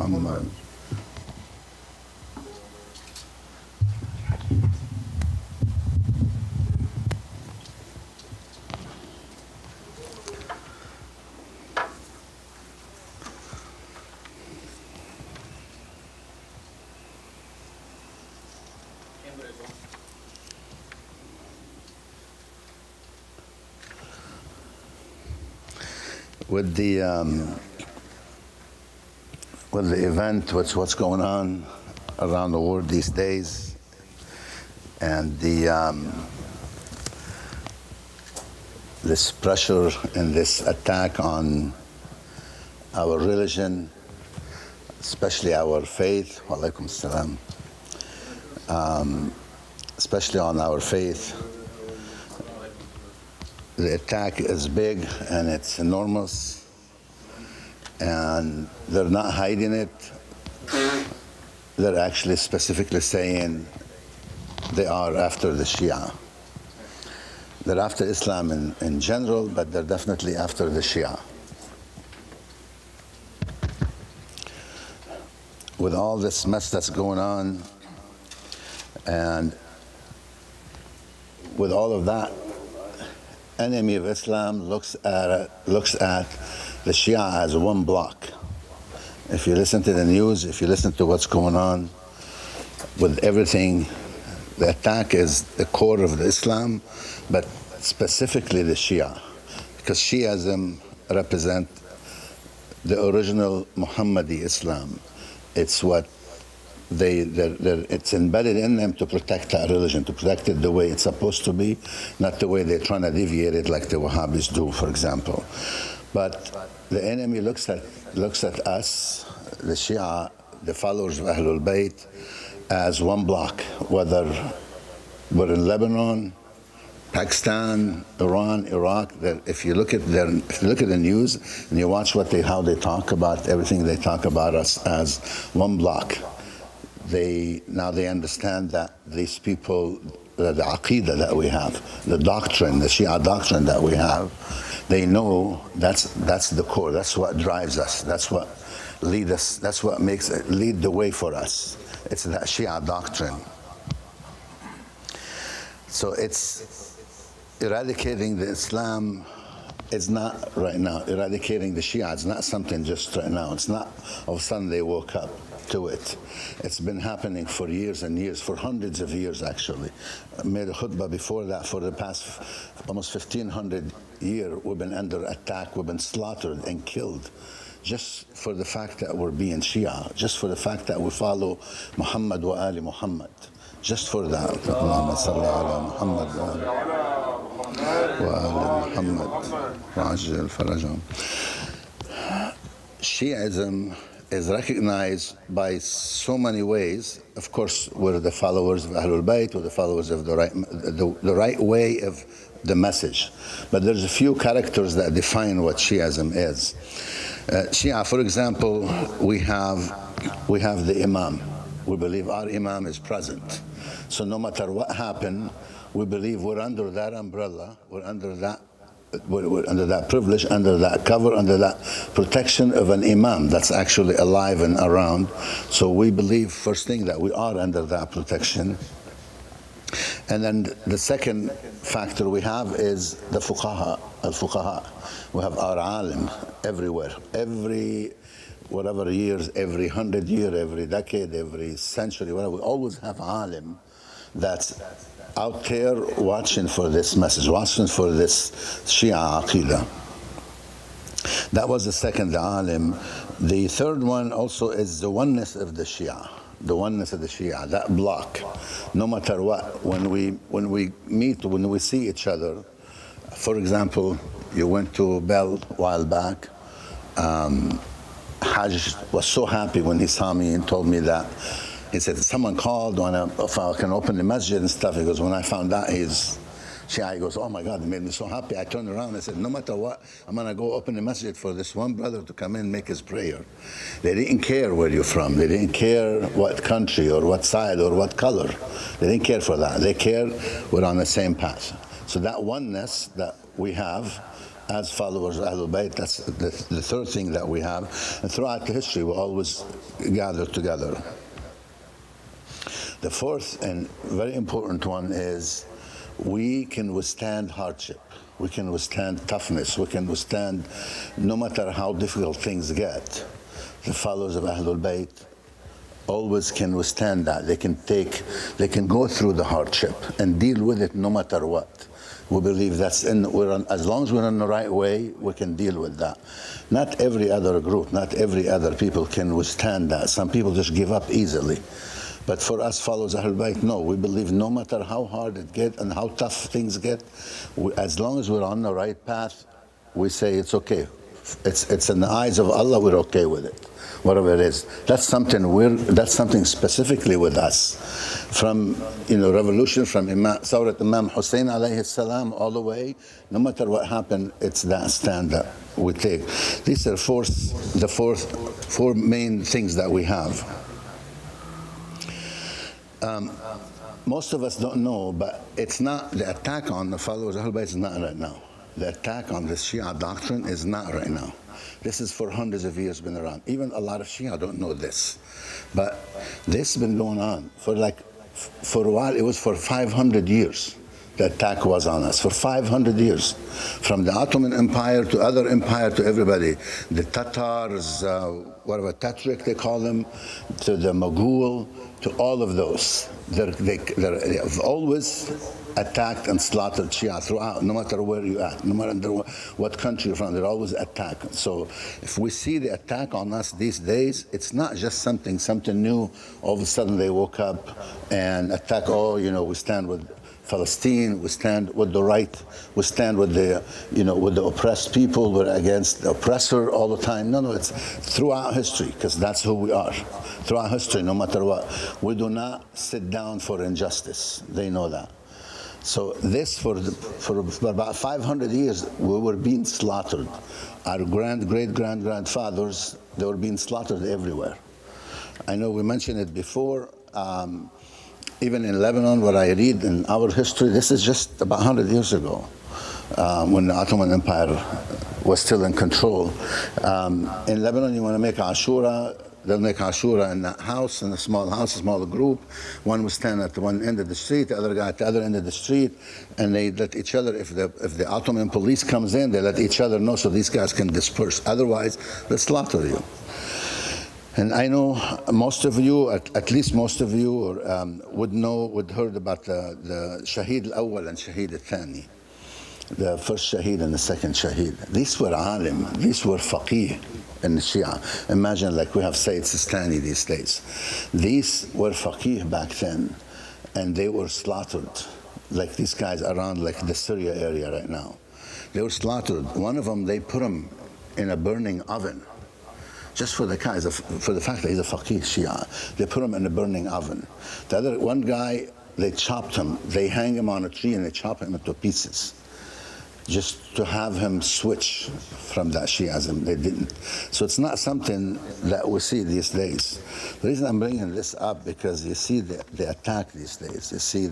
محمد. With the event, what's going on around the world these days, and this pressure and this attack on our religion, especially our faith, walaikum salam, especially on our faith. The attack is big and it's enormous, and they're not hiding it. They're actually specifically saying they are after the Shia. They're after Islam in general, but they're definitely after the Shia. With all this mess that's going on, and with all of that, enemy of Islam looks at the Shia as one block. If you listen to the news, if you listen to what's going on with everything, the attack is the core of the Islam, but specifically the Shia, because Shiism represent the original Muhammadi Islam. It's what it's embedded in them to protect that religion, to protect it the way it's supposed to be, not the way they're trying to deviate it like the Wahhabis do, for example. But the enemy looks at us, the Shia, the followers of Ahlul Bayt, as one block, whether we're in Lebanon, Pakistan, Iran, Iraq. That if you look at the news and you watch how they talk about everything, they talk about us as one block. Now they understand that these people, the aqidah that we have, the doctrine, the Shia doctrine that we have, they know that's the core. That's what drives us. That's what leads us. That's what makes it lead the way for us. It's that Shia doctrine. So it's eradicating the Islam. It's not right now. Eradicating the Shia, it's not something just right now. It's not all of a sudden they woke up to it. It's been happening for years and years, for hundreds of years actually. I made a khutbah before that. For the past almost 1,500 years, we've been under attack, we've been slaughtered and killed, just for the fact that we're being Shia, just for the fact that we follow Muhammad wa Ali Muhammad, just for that. Allahumma salli ala Muhammad wa Ali Muhammad wa ajil farajahum. Shiism is recognized by so many ways. Of course, we're the followers of Ahlul Bayt, we're the followers of the right way of the message. But there's a few characters that define what Shiism is. Shia, for example, we have the Imam. We believe our Imam is present. So no matter what happened, we believe we're under that umbrella, we're under that privilege, under that cover, under that protection of an Imam that's actually alive and around. So we believe, first thing, that we are under that protection. And then the second factor we have is the fuqaha, al-fuqaha. We have our alim everywhere. Every whatever years, every 100 years, every decade, every century, whatever, we always have alim that's out there watching for this message, watching for this Shia aqidah. That was the second, the alim. The third one also is the oneness of the Shia. The oneness of the Shia, that block. No matter what, when we meet, when we see each other, for example, you went to Bell a while back, Hajj was so happy when he saw me and told me that. He said, someone called if I can open the masjid and stuff. He goes, when I found out he's Shia, he goes, oh my God, it made me so happy. I turned around and I said, no matter what, I'm going to go open the masjid for this one brother to come in and make his prayer. They didn't care where you're from. They didn't care what country or what side or what color. They didn't care for that. They cared we're on the same path. So that oneness that we have as followers of Ahlul Bayt, that's the third thing that we have. And throughout the history, we always gather together. The fourth and very important one is we can withstand hardship. We can withstand toughness. We can withstand no matter how difficult things get. The followers of Ahlul Bayt always can withstand that. They can go through the hardship and deal with it no matter what. We believe that's as long as we're in the right way, we can deal with that. Not every other group, not every other people can withstand that. Some people just give up easily. But for us followers of Ahlul Bayt, no, we believe no matter how hard it gets and how tough things get, as long as we're on the right path, we say it's okay. It's in the eyes of Allah, we're okay with it, whatever it is. That's something specifically with us. From revolution, from Sawrat Imam Hussein alayhi salam all the way, no matter what happened, it's that stand that we take. These are the four main things that we have. Most of us don't know, but it's not, the attack on the followers of Ahlul Bayt is not right now. The attack on the Shia doctrine is not right now. This is for hundreds of years been around. Even a lot of Shia don't know this. But this has been going on for a while. It was for 500 years. The attack was on us for 500 years. From the Ottoman Empire to other empire to everybody. The Tatars, whatever, Tatrik they call them, to the Mughal, to all of those. They have always attacked and slaughtered Shia throughout, no matter where you're at, no matter what country you're from, they're always attacked. So if we see the attack on us these days, it's not just something new. All of a sudden they woke up and attack, we stand with Palestine, we stand with the right, we stand with the oppressed people, we're against the oppressor all the time. No, it's throughout history, because that's who we are. Throughout history, no matter what, we do not sit down for injustice. They know that. So this, for about 500 years, we were being slaughtered. Our great-grandfathers, they were being slaughtered everywhere. I know we mentioned it before. Even in Lebanon, what I read in our history, this is just about 100 years ago, when the Ottoman Empire was still in control. In Lebanon, you want to make Ashura, they'll make Ashura in that house, in a small house, a small group. One will stand at one end of the street, the other guy at the other end of the street, and they let each other, if the Ottoman police comes in, they let each other know so these guys can disperse. Otherwise, they'll slaughter you. And I know most of you, at least most of you, would heard about the Shaheed al-Awwal and Shaheed al-Thani, the first Shaheed and the second Shaheed. These were alim, these were faqih in the Shia. Imagine like we have Sayyid Sistani these days. These were faqih back then, and they were slaughtered, like these guys around like the Syria area right now. They were slaughtered. One of them, they put him in a burning oven. Just for the fact that he's a faqih Shia. They put him in a burning oven. The other one guy, they chopped him. They hang him on a tree and they chop him into pieces, just to have him switch from that Shiism. They didn't. So it's not something that we see these days. The reason I'm bringing this up, because you see the attack these days. You see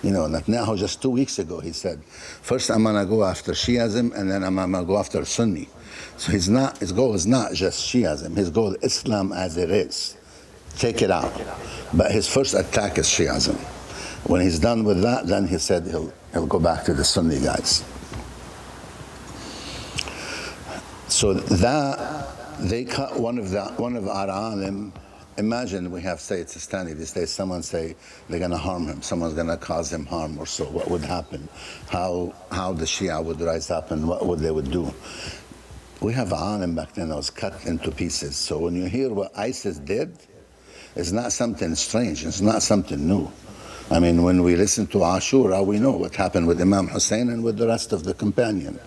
Netanyahu just 2 weeks ago, he said, first I'm gonna go after Shiism and then I'm gonna go after Sunni. So his goal is not just Shiism. His goal is Islam as it is. Take it out. But his first attack is Shiism. When he's done with that, then he said he'll go back to the Sunni guys. So that they cut one of our alim. Imagine we have Sayyid Sistani these days. Someone say they're going to harm him. Someone's going to cause him harm or so. What would happen? How the Shia would rise up and what they would do. We have alim back then that was cut into pieces. So when you hear what ISIS did, it's not something strange. It's not something new. I mean, when we listen to Ashura, we know what happened with Imam Hussein and with the rest of the companion.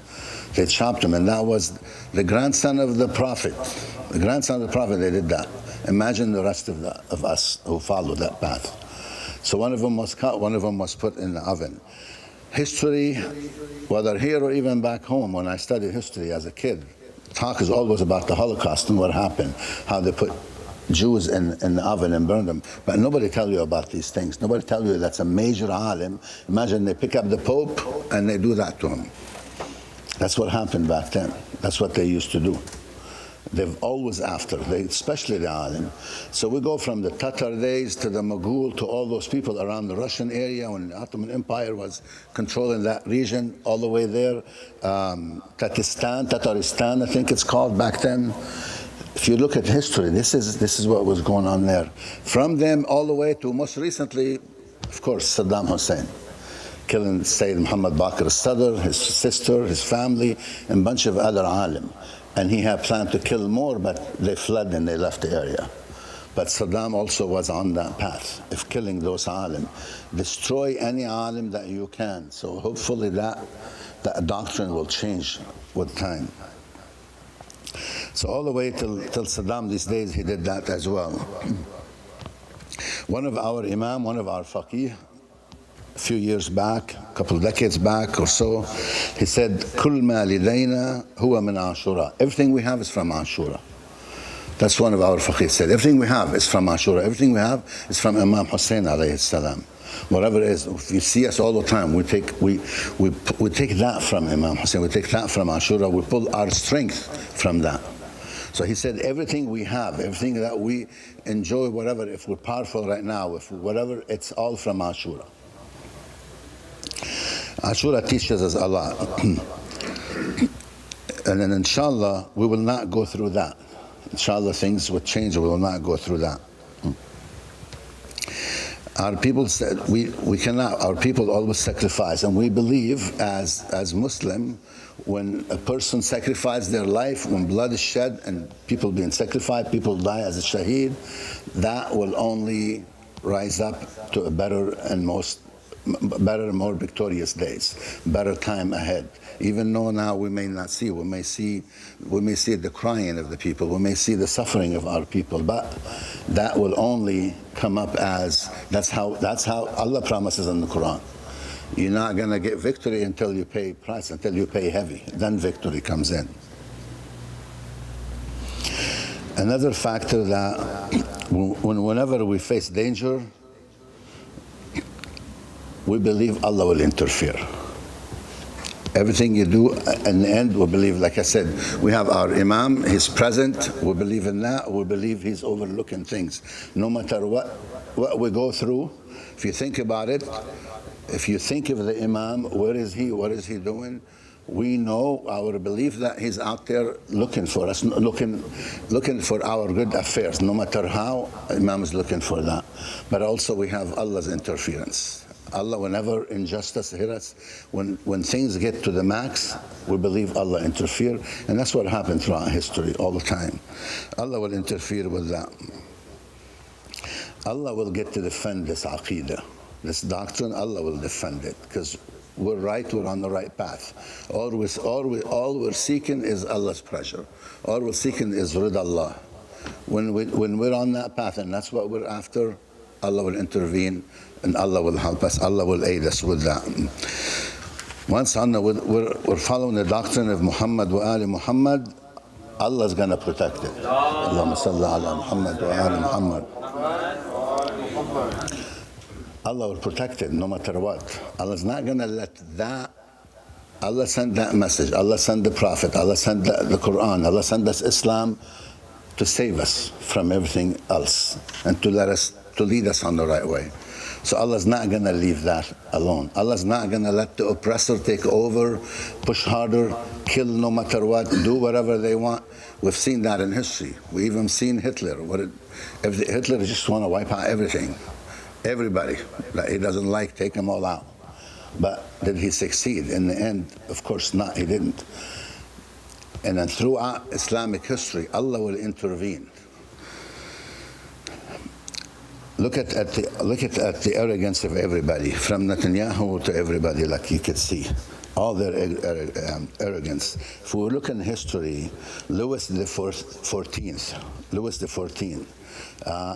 They chopped him, and that was the grandson of the Prophet. The grandson of the Prophet, they did that. Imagine the rest of us who followed that path. So one of them was cut, one of them was put in the oven. History, whether here or even back home, when I studied history as a kid, talk is always about the Holocaust and what happened, how they put Jews in the oven and burned them. But nobody tell you about these things. Nobody tell you that's a major alim. Imagine they pick up the Pope and they do that to him. That's what happened back then. That's what they used to do. They've always after, especially the alim. So we go from the Tatar days to the Mughal to all those people around the Russian area when the Ottoman Empire was controlling that region, all the way there. Tataristan, I think it's called back then. If you look at history, this is what was going on there. From them all the way to most recently, of course, Saddam Hussein, killing Sayyid Muhammad Baqir al-Sadr, his sister, his family, and a bunch of other alim. And he had planned to kill more, but they fled and they left the area. But Saddam also was on that path of killing those alim. Destroy any alim that you can. So hopefully that doctrine will change with time. So all the way till Saddam these days, he did that as well. One of our imam, one of our faqih, a few years back, a couple of decades back or so, he said, "Kull ma lidayna huwa min Ashura." Everything we have is from Ashura. That's one of our faqih said. Everything we have is from Ashura. Everything we have is from Imam Hussein alayhi salam. Whatever it is, if you see us all the time, we take that from Imam Hussein. We take that from Ashura. We pull our strength from that. So he said, everything we have, everything that we enjoy, whatever, if we're powerful right now, if whatever, it's all from Ashura. Ashura teaches us a lot. And then inshallah, we will not go through that. Inshallah, things will change, we will not go through that. Our people said, we cannot, our people always sacrifice, and we believe as Muslim, when a person sacrifices their life, when blood is shed and people being sacrificed, people die as a shaheed, that will only rise up to a better and more victorious days, better time ahead. Even though now we may not see, we may see the crying of the people, we may see the suffering of our people, but that will only come up as, that's how Allah promises in the Quran. You're not going to get victory until you pay price, until you pay heavy. Then victory comes in. Another factor that whenever we face danger, we believe Allah will interfere. Everything you do, in the end, we believe, like I said, we have our Imam, he's present, we believe in that, we believe he's overlooking things. No matter what we go through, if you think about it, if you think of the Imam, where is he, what is he doing? We know, our belief that he's out there looking for us, looking for our good affairs, no matter how, Imam is looking for that. But also we have Allah's interference. Allah, whenever injustice hits us, when things get to the max, we believe Allah interfere, and that's what happened throughout history all the time. Allah will interfere with that. Allah will get to defend this aqeedah, this doctrine. Allah will defend it, because we're right, we're on the right path. All we're seeking is Allah's pleasure. All we're seeking is rid Allah. When we're on that path, and that's what we're after, Allah will intervene and Allah will help us. Allah will aid us with that. Once we're following the doctrine of Muhammad wa Ali Muhammad, Allah's going to protect it. Allahumma salli ala Muhammad wa ali Muhammad. Allah will protect it no matter what. Allah's not going to let that. Allah sent that message. Allah sent the Prophet. Allah sent the Quran. Allah sent us Islam to save us from everything else and to lead us on the right way. So Allah's not going to leave that alone. Allah's not going to let the oppressor take over, push harder, kill no matter what, do whatever they want. We've seen that in history. We even seen Hitler. Hitler just want to wipe out everything. Everybody that he doesn't like, take them all out. But did he succeed? In the end, of course not, he didn't. And then throughout Islamic history, Allah will intervene. Look at the arrogance of everybody, from Netanyahu to everybody, like you could see, all their arrogance. If we look in history, Louis the 14th,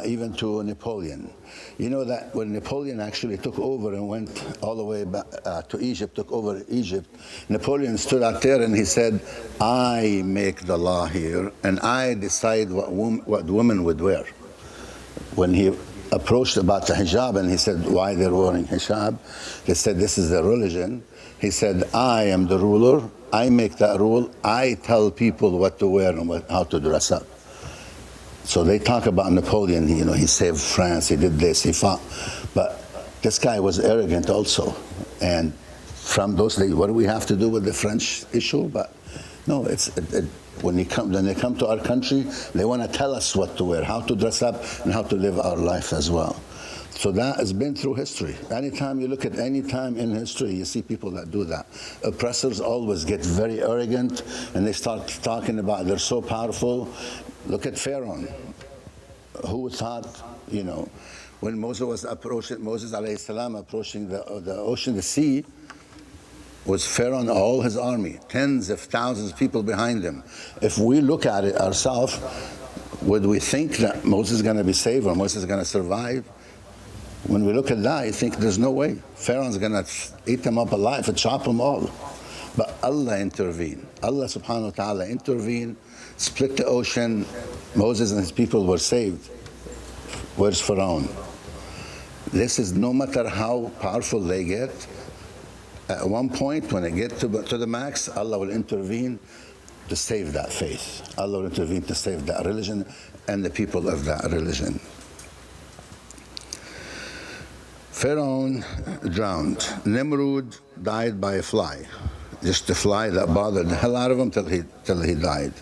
even to Napoleon. You know that when Napoleon actually took over and went all the way back to Egypt, took over Egypt, Napoleon stood out there and he said, "I make the law here, and I decide what women would wear." When he approached about the hijab and he said, why they're wearing hijab, they said, this is their religion. He said, I am the ruler, I make that rule. I tell people what to wear and how to dress up. So they talk about Napoleon, he saved France, he did this, he fought. But this guy was arrogant also. And from those days, what do we have to do with the French issue? But no, when they come to our country, they want to tell us what to wear, how to dress up, and how to live our life as well. So that has been through history. Anytime you look at any time in history, you see people that do that. Oppressors always get very arrogant, and they start talking about they're so powerful. Look at Pharaoh. Who thought, when Moses alayhi salam approaching the ocean, the sea, was Pharaoh and all his army, tens of thousands of people behind him. If we look at it ourselves, would we think that Moses is going to be saved or Moses is going to survive? When we look at that, you think there's no way. Pharaoh's going to eat them up alive and chop them all. But Allah intervened. Allah subhanahu wa ta'ala intervened, split the ocean. Moses and his people were saved. Where's Pharaoh? This is no matter how powerful they get, at one point when they get to the max, Allah will intervene to save that faith. Allah will intervene to save that religion and the people of that religion. Pharaoh drowned. Nimrod died by a fly. Just a fly that bothered the hell out of him till he died.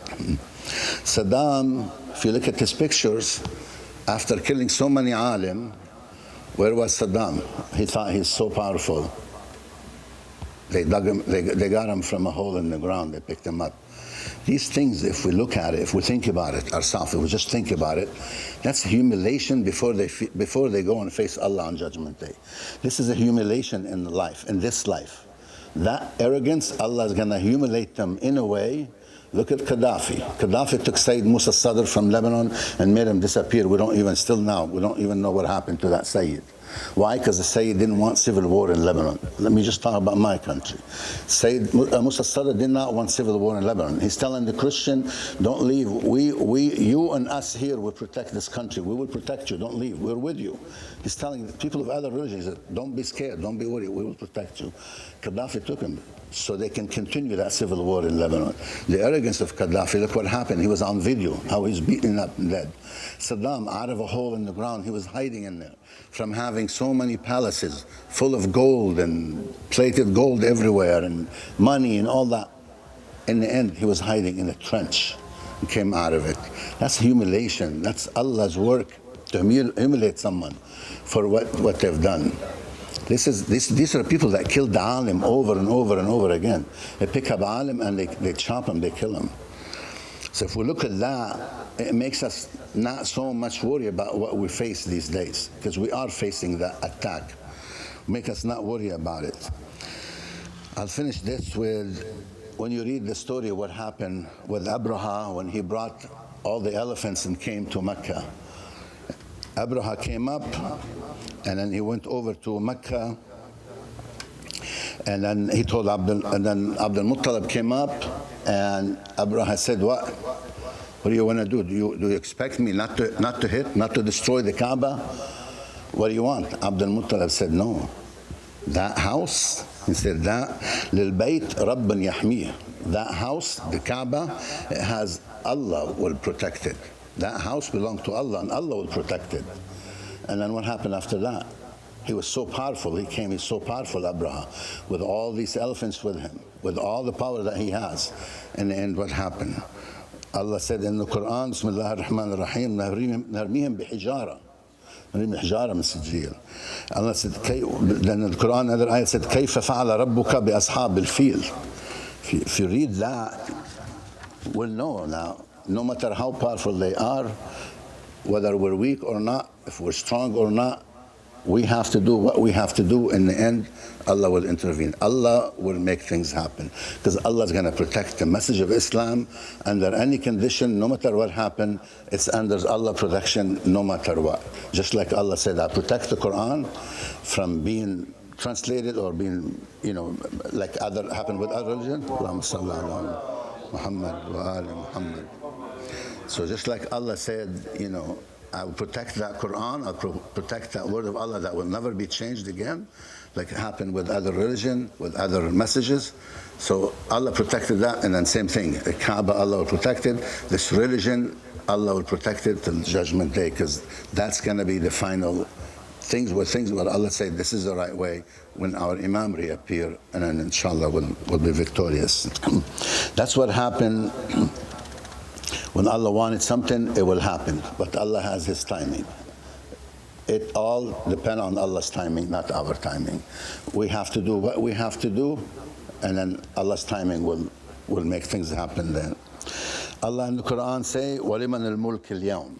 Saddam, if you look at his pictures, after killing so many alim, where was Saddam? He thought he's so powerful. They dug him, they got him from a hole in the ground, they picked him up. These things, if we look at it, if we think about it ourselves, if we just think about it, that's humiliation before they go and face Allah on Judgment Day. This is a humiliation in life, in this life. That arrogance, Allah is going to humiliate them in a way. Look at Gaddafi. Gaddafi took Sayyid Musa Sadr from Lebanon and made him disappear. We don't even know what happened to that Sayyid. Why? Because the Sayyid didn't want civil war in Lebanon. Let me just talk about my country. Sayyid Musa Sadr did not want civil war in Lebanon. He's telling the Christian, don't leave. You and us here will protect this country. We will protect you. Don't leave. We're with you. He's telling the people of other religions, don't be scared. Don't be worried. We will protect you. Gaddafi took him so they can continue that civil war in Lebanon. The arrogance of Gaddafi, look what happened. He was on video, how he's beaten up and dead. Saddam, out of a hole in the ground, he was hiding in there from having so many palaces full of gold and plated gold everywhere and money and all that. In the end, he was hiding in a trench and came out of it. That's humiliation. That's Allah's work to humiliate someone for what they've done. These are people that killed the alim over and over and over again. They pick up alim and they chop him, they kill him. So if we look at that, it makes us not so much worry about what we face these days, because we are facing that attack. Make us not worry about it. I'll finish this with, when you read the story of what happened with Abraha when he brought all the elephants and came to Mecca. Abraha came up and then he went over to Mecca, and then he told Abdul Muttalib came up, and Abraha said, what do you want to do? Do you expect me not to hit, not to destroy the Kaaba? What do you want? Abdul Muttalib said, no. That house, he said, that للبيت رب يحميه. That house, the Kaaba, it has Allah will protect it. That house belonged to Allah and Allah will protect it. And then what happened after that? He was so powerful, he's so powerful, Abraha, with all these elephants with him, with all the power that he has. In the end, what happened? Allah said in the Quran, Bismillah ar-Rahman ar-Rahim, نرميهم بحجارة. نرمي حجارة من سجيل. Allah said, then in the Quran, another ayah said, كيف فعل ربك بأصحاب الفيل. If you read that, we'll know now, no matter how powerful they are, whether we're weak or not, if we're strong or not, we have to do what we have to do. In the end, Allah will intervene. Allah will make things happen, because Allah is going to protect the message of Islam under any condition, no matter what happened. It's under Allah's protection, no matter what. Just like Allah said, I protect the Quran from being translated or being, like happened with other religion. Allahumma salli ala Muhammad wa ali Muhammad. So just like Allah said, I will protect that Quran, I'll protect that word of Allah that will never be changed again, like it happened with other religion, with other messages. So Allah protected that, and then same thing, the Kaaba Allah will protect it, this religion Allah will protect it till Judgment Day, because that's going to be the final things where Allah said this is the right way when our Imam reappear, and then inshallah will be victorious. That's what happened. When Allah wanted something, it will happen, but Allah has His timing. It all depends on Allah's timing, not our timing. We have to do what we have to do, and then Allah's timing will make things happen then. Allah in the Quran say, وَلِمَنِ الْمُلْكِ الْيَوْمِ.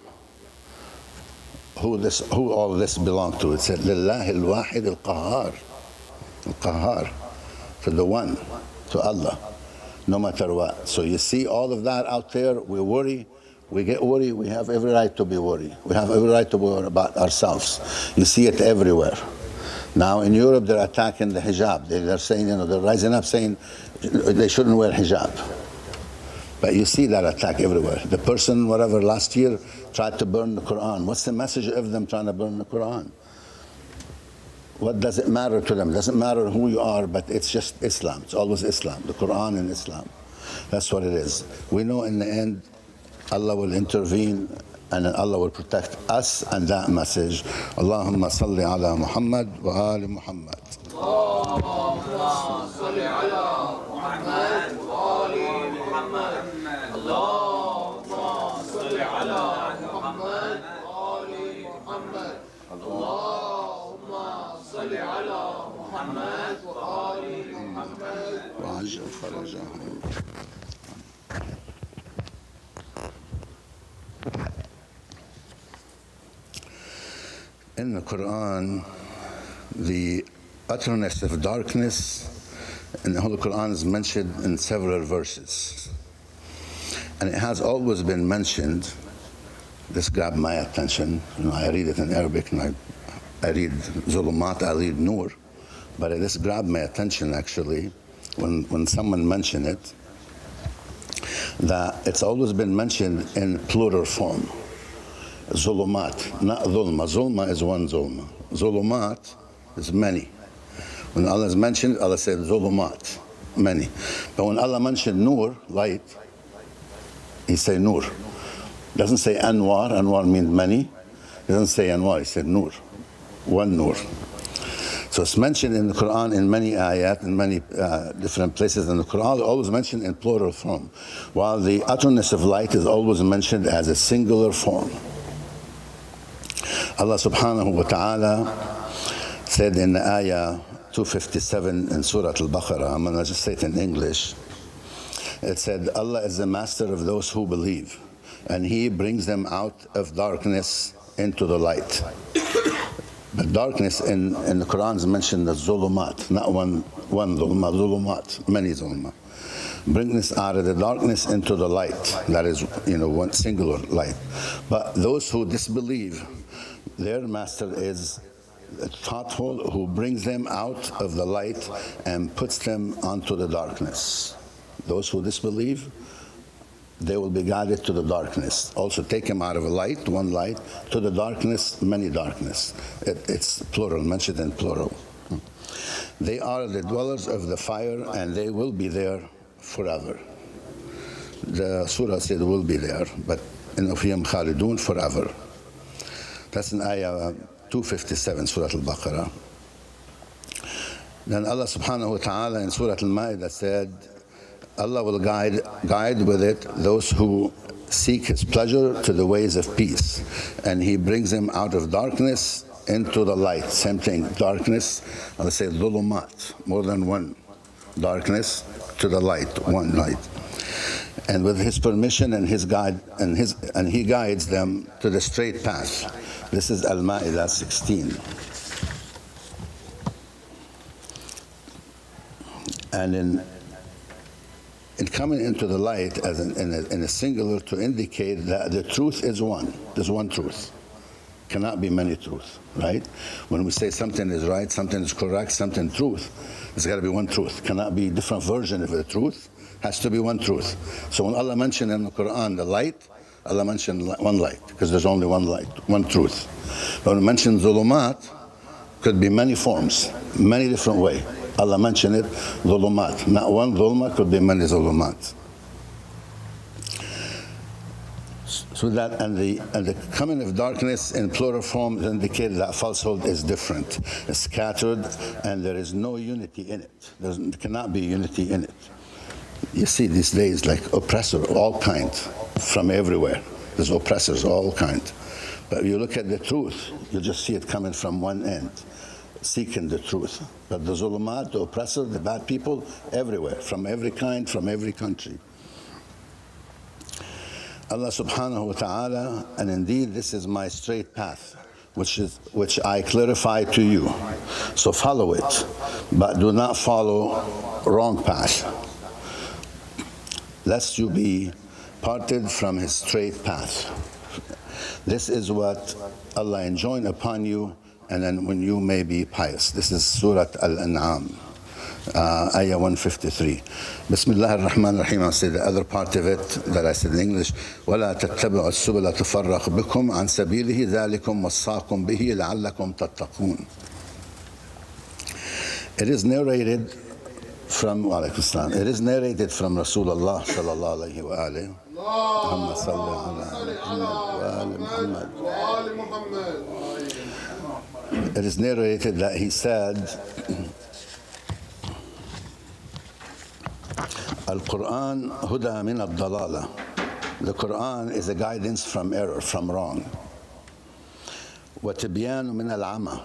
Who all this belong to? It said, لِلَّهِ الْوَاحِدِ الْقَهَّارِ. الْقَهَّارِ, to the one, to Allah, no matter what. So you see all of that out there, we worry, we get worried, we have every right to be worried. We have every right to worry about ourselves. You see it everywhere. Now in Europe, they're attacking the hijab. They're saying, they're rising up saying they shouldn't wear hijab. But you see that attack everywhere. The person, whatever, last year tried to burn the Quran. What's the message of them trying to burn the Quran? What does it matter to them? It doesn't matter who you are, but it's just Islam. It's always Islam, the Quran and Islam. That's what it is. We know in the end, Allah will intervene and Allah will protect us and that message. Allahumma salli ala Muhammad wa ali Muhammad. Allahumma salli ala Muhammad wa ali Muhammad. Allahumma salli ala Muhammad wa ali Muhammad. Allahumma salli ala Muhammad wa ali Muhammad. Wa ajal farajahum. In the Quran, the utterness of darkness in the Holy Quran is mentioned in several verses. And it has always been mentioned. This grabbed my attention. I read it in Arabic, and I read Zulumat, I read Nur. But this grabbed my attention actually when someone mentioned it, that it's always been mentioned in plural form. Zulumat, not Zulma. Zulma is one Zulma. Zulumat is many. When Allah is mentioned, Allah said Zulumat, many. But when Allah mentioned Nur, light, He said Nur. Doesn't say Anwar. Anwar means many. He doesn't say Anwar. He said Nur, one Nur. So it's mentioned in the Quran in many ayat, in many different places in the Quran, always mentioned in plural form, while the utterness of light is always mentioned as a singular form. Allah subhanahu wa ta'ala said in the ayah 257 in Surah Al-Baqarah, I'm going to just say it in English. It said, Allah is the master of those who believe, and He brings them out of darkness into the light. But darkness in the Quran is mentioned as zulumat, not one zulumat, zulumat, many zulumat. Bring us out of the darkness into the light. That is, one singular light. But those who disbelieve, their master is thoughtful, who brings them out of the light and puts them onto the darkness. Those who disbelieve, they will be guided to the darkness. Also take them out of a light, one light, to the darkness, many darkness. It's plural, mentioned in plural. They are the dwellers of the fire, and they will be there forever. The surah said will be there, but in Ufiyam Khalidun, forever. That's in ayah 257, Surah Al-Baqarah. Then Allah subhanahu wa ta'ala in Surah Al-Ma'idah said, Allah will guide with it those who seek His pleasure to the ways of peace, and He brings them out of darkness into the light. Same thing, darkness, Allah said dhulumat, more than one. Darkness to the light, one light. And with His permission and His guide, and He guides them to the straight path. This is Al-Ma'idah 16. And in coming into the light as in a singular, to indicate that the truth is one. There's one truth. Cannot be many truths, right? When we say something is right, something is correct, something truth, there's got to be one truth. Cannot be different version of the truth. Has to be one truth. So when Allah mentioned in the Quran the light, Allah mentioned one light, because there's only one light, one truth. But when it mentions zulumat, could be many forms, many different ways. Allah mentioned it, zulumat. Not one zulma, could be many zulumat. So that, and the coming of darkness in plural form indicates that falsehood is different. It's scattered, and there is no unity in it. There cannot be unity in it. You see these days like oppressor, all kind, from everywhere. There's oppressors, all kind. But you look at the truth, you just see it coming from one end, seeking the truth. But the zulumat, the oppressor, the bad people, everywhere, from every kind, from every country. Allah subhanahu wa ta'ala, and indeed this is my straight path, which I clarify to you. So follow it, but do not follow wrong path, lest you be parted from His straight path. This is what Allah enjoined upon you, and then when you may be pious. This is Surah Al-An'am, Ayah 153. Bismillah ar-Rahman ar-Rahim. I'll say the other part of it that I said in English. وَلَا تَتَّبِعُوا السُّبُلَ تُفَرَّقُ بِكُمْ عَنْ سَبِيلِهِ ذَلِكُمْ وَصَّاكُمْ بِهِ لَعَلَّكُمْ تَتَّقُونَ. It is narrated from it is narrated from Rasulullah sallallahu alayhi wa alayhi. Allahumma salli ala Muhammad. It is narrated that he said, Al-Quran huda min ad-dalala. The Quran is a guidance from error, from wrong. Wa tibyanu min al-ama.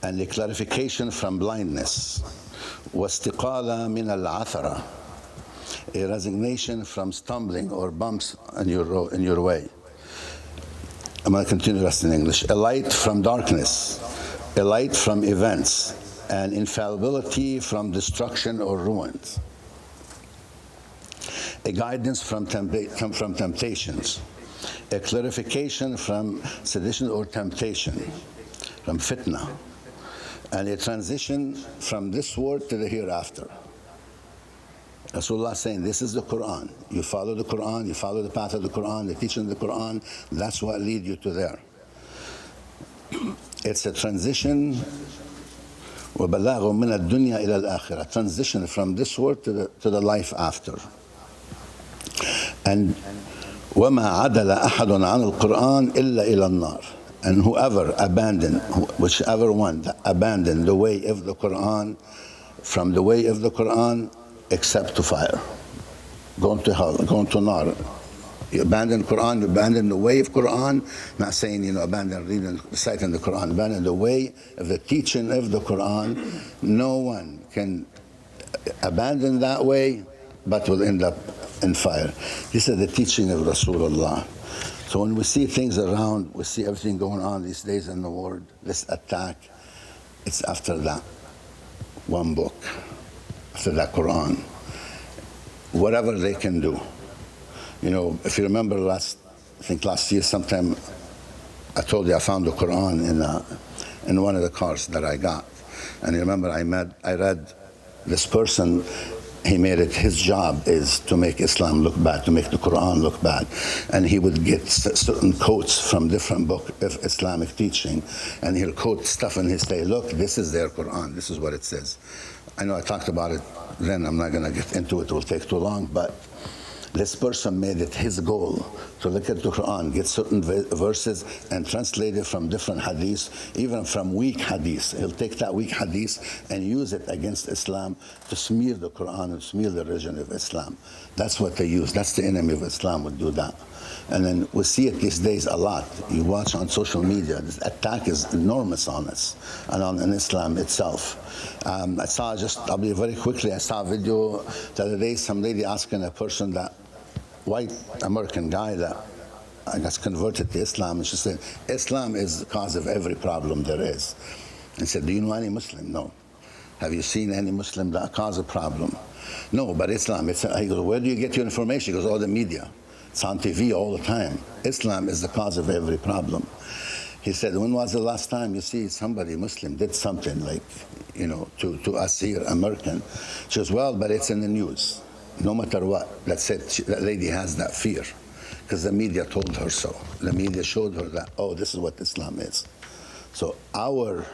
And a clarification from blindness. واستقالة من العثرة, a resignation from stumbling or bumps in your way. I'm going to continue the rest in English. A light from darkness, a light from events, and infallibility from destruction or ruins. A guidance from temptations, a clarification from sedition or temptation, from fitna, and a transition from this world to the hereafter. Rasulullah saying, this is the Quran. You follow the Quran, you follow the path of the Quran, the teaching of the Quran, that's what leads you to there. It's a transition, وَبَلَاغٌ مِنَ الدُّنْيَا إِلَى الْآخِرَةِ, transition from this world to the life after. And وَمَا عَدَلَ أَحَدٌ عَنِ الْقُرْآنِ إِلَّا إِلَى النَّارِ. And whoever abandoned, whichever one that abandoned the way of the Quran, from the way of the Quran, except to fire, going to hell, going to nar. You abandon Quran, you abandon the way of Quran, not saying, abandon reading, reciting the Quran, abandon the way of the teaching of the Quran. No one can abandon that way, but will end up in fire. This is the teaching of Rasulullah. So when we see things around, we see everything going on these days in the world, this attack, it's after that one book, after that Quran. Whatever they can do. If you remember last year sometime, I told you I found the Quran in one of the cars that I got. And you remember I read this person. He made it his job is to make Islam look bad, to make the Quran look bad. And he would get certain quotes from different books of Islamic teaching, and he'll quote stuff and he'll say, look, this is their Quran, this is what it says. I know I talked about it then, I'm not going to get into it, it will take too long, but this person made it his goal to look at the Quran, get certain verses and translate it from different hadiths, even from weak hadiths. He'll take that weak hadith and use it against Islam to smear the Quran and smear the religion of Islam. That's what they use. That's the enemy of Islam would do that. And then we see it these days a lot. You watch on social media, this attack is enormous on us and on Islam itself. I'll be very quickly, I saw a video the other day, some lady asking a person, that white American guy that I guess converted to Islam, and she said, Islam is the cause of every problem there is. And said, do you know any Muslim? No. Have you seen any Muslim that cause a problem? No, but Islam, he goes, where do you get your information? He goes, all the media. It's on TV all the time. Islam is the cause of every problem. He said, when was the last time you see somebody Muslim did something like, to us here, American? She goes, well, but it's in the news. No matter what, that's it. That lady has that fear. because the media told her so. The media showed her that, oh, this is what Islam is. So our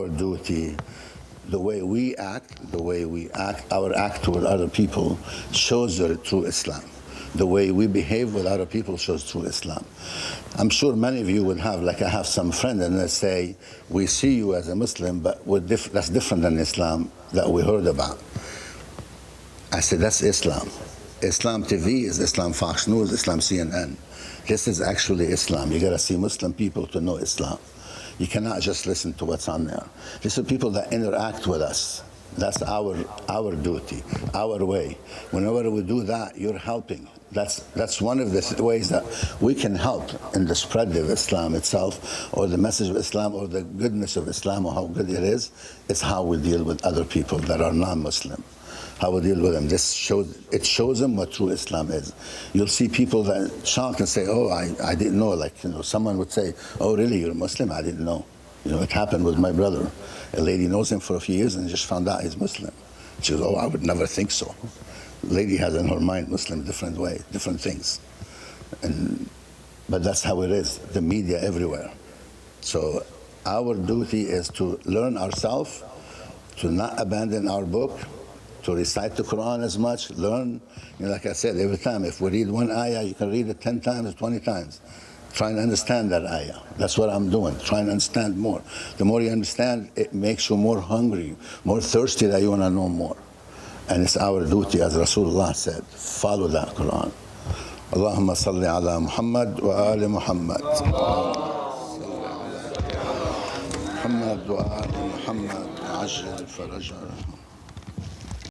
duty, the way we act, our act toward other people shows the true Islam. The way we behave with other people shows true Islam. I'm sure many of you would have, like I have some friend, and they say, we see you as a Muslim, but that's different than Islam that we heard about. I said, that's Islam. Islam TV is Islam Fox News, Islam CNN. This is actually Islam. You gotta see Muslim people to know Islam. You cannot just listen to what's on there. These are people that interact with us. That's our duty, our way. Whenever we do that, you're helping. That's one of the ways that we can help in the spread of Islam itself, or the message of Islam, or the goodness of Islam, or how good it is. It's how we deal with other people that are non-Muslim. How we deal with them. It shows them what true Islam is. You'll see people that shock and say, oh, I didn't know. Like, someone would say, oh, really, you're a Muslim? I didn't know. It happened with my brother. A lady knows him for a few years and just found out he's Muslim. She goes, oh, I would never think so. The lady has in her mind Muslim different way, different things. But that's how it is, the media everywhere. So our duty is to learn ourselves, to not abandon our book, to recite the Quran as much, learn. Like I said, every time, if we read one ayah, you can read it 10 times, 20 times. Try and understand that ayah. That's what I'm doing, trying to understand more. The more you understand, it makes you more hungry, more thirsty that you want to know more. And it's our duty, as Rasulullah said, follow that Quran. Allahumma salli ala Muhammad wa ali Muhammad. Muhammad wa ali Muhammad. Ajil farajah.